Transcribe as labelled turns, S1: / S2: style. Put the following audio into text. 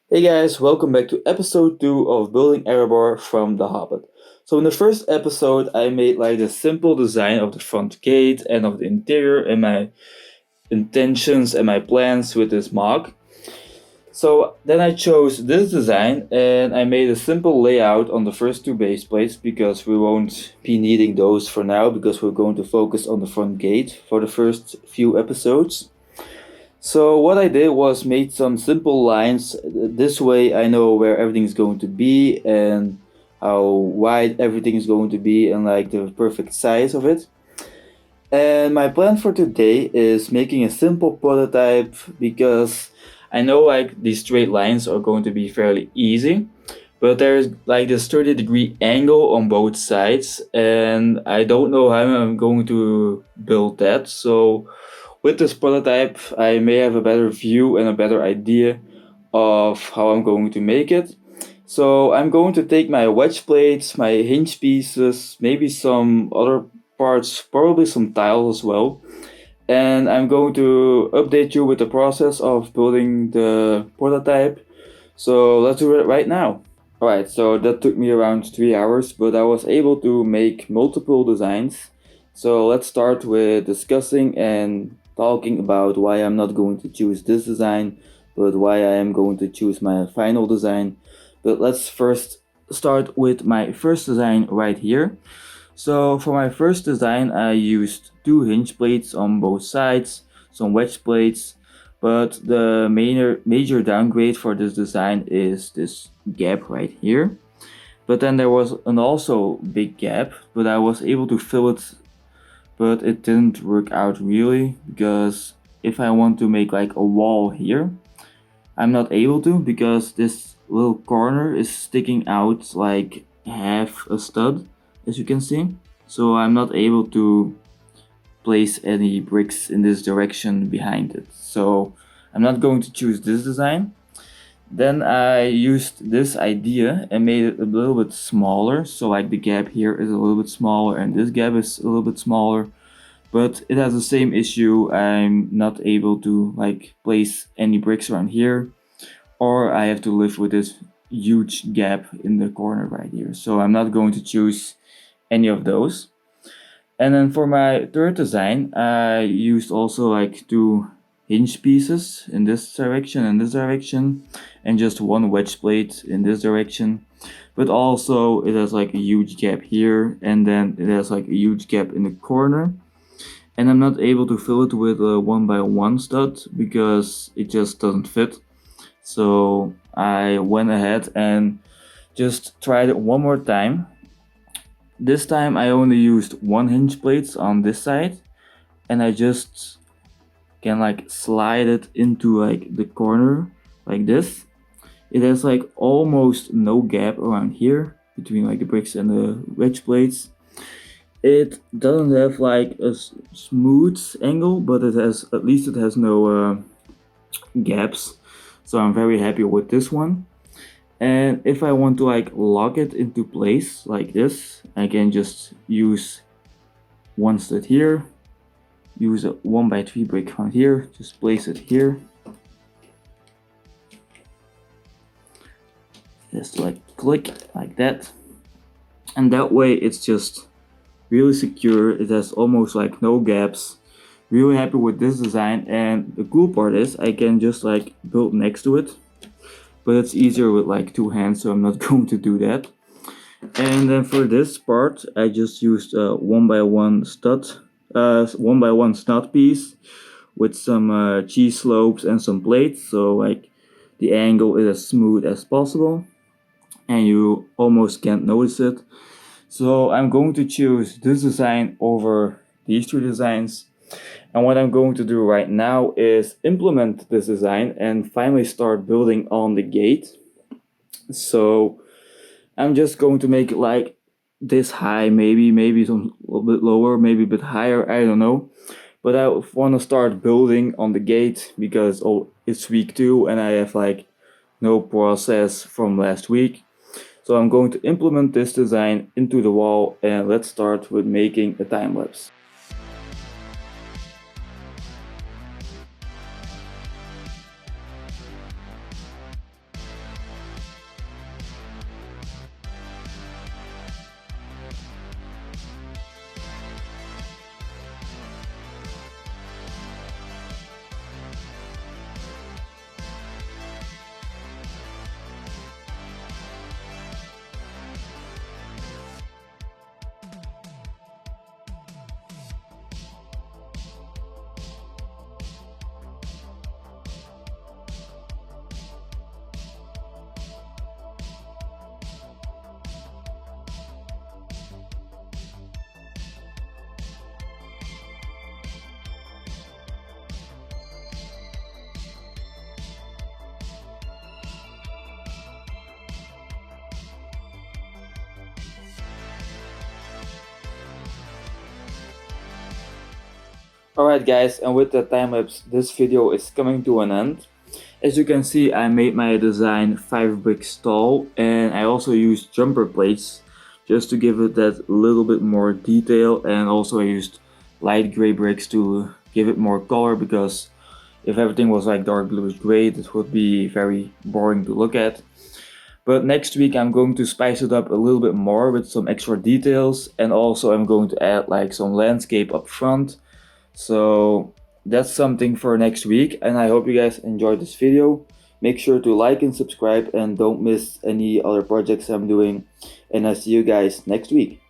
S1: Hey guys, welcome back to episode 2 of Building Erebor from The Hobbit. So in the first episode I made like the simple design of the front gate and of the interior and my intentions and my plans with this mock. So then I chose this design and I made a simple layout on the first two base plates because we won't be needing those for now because we're going to focus on the front gate for the first few episodes. So what I did was made some simple lines. This way I know where everything is going to be and how wide everything is going to be and like the perfect size of it. And my plan for today is making a simple prototype because I know like these straight lines are going to be fairly easy, but there's like this 30-degree angle on both sides and I don't know how I'm going to build that. So with this prototype, I may have a better view and a better idea of how I'm going to make it. So I'm going to take my wedge plates, my hinge pieces, maybe some other parts, probably some tiles as well. And I'm going to update you with the process of building the prototype. So let's do it right now. Alright, so that took me around 3 hours, but I was able to make multiple designs. So let's start with discussing and talking about why I'm not going to choose this design, but why I am going to choose my final design. But let's first start with my first design right here. So for my first design, I used two hinge plates on both sides, some wedge plates, but the major downgrade for this design is this gap right here. But then there was an also big gap, but I was able to fill it, but it didn't work out really because if I want to make like a wall here, I'm not able to because this little corner is sticking out like half a stud, as you can see. So I'm not able to place any bricks in this direction behind it. So I'm not going to choose this design. Then I used this idea and made it a little bit smaller. So like the gap here is a little bit smaller and this gap is a little bit smaller. But it has the same issue. I'm not able to like place any bricks around here, or I have to live with this huge gap in the corner right here. So I'm not going to choose any of those. And then for my third design, I used also like two hinge pieces in this direction and this direction, and just one wedge plate in this direction. But also it has like a huge gap here, and then it has like a huge gap in the corner. And I'm not able to fill it with a 1x1 stud because it just doesn't fit. So I went ahead and just tried it one more time. This time I only used one hinge plate on this side, and I just can like slide it into like the corner like this. It has like almost no gap around here between like the bricks and the wedge plates. It doesn't have like a smooth angle, but it has, at least it has no gaps. So I'm very happy with this one. And if I want to like lock it into place like this, I can just use one stud here, use a 1x3 brick on here, just place it here. Just like click like that. And that way it's just really secure. It has almost like no gaps. Really happy with this design, and the cool part is I can just like build next to it, but it's easier with like two hands, so I'm not going to do that. And then for this part I just used a 1x1 stud, 1x1 stud piece with some cheese slopes and some plates, so like the angle is as smooth as possible and you almost can't notice it. So I'm going to choose this design over these two designs. And what I'm going to do right now is implement this design and finally start building on the gate. So I'm just going to make it like this high, maybe some a little bit lower, maybe a bit higher, I don't know. But I want to start building on the gate because it's week 2 and I have like no process from last week. So I'm going to implement this design into the wall, and let's start with making a time lapse. Alright guys, and with the time lapse, this video is coming to an end. As you can see, I made my design 5 bricks tall, and I also used jumper plates just to give it that little bit more detail, and also I used light gray bricks to give it more color, because if everything was like dark bluish gray, it would be very boring to look at. But next week I'm going to spice it up a little bit more with some extra details, and also I'm going to add like some landscape up front. So that's something for next week, and I hope you guys enjoyed this video. Make sure to like and subscribe, and don't miss any other projects I'm doing, and I see you guys next week.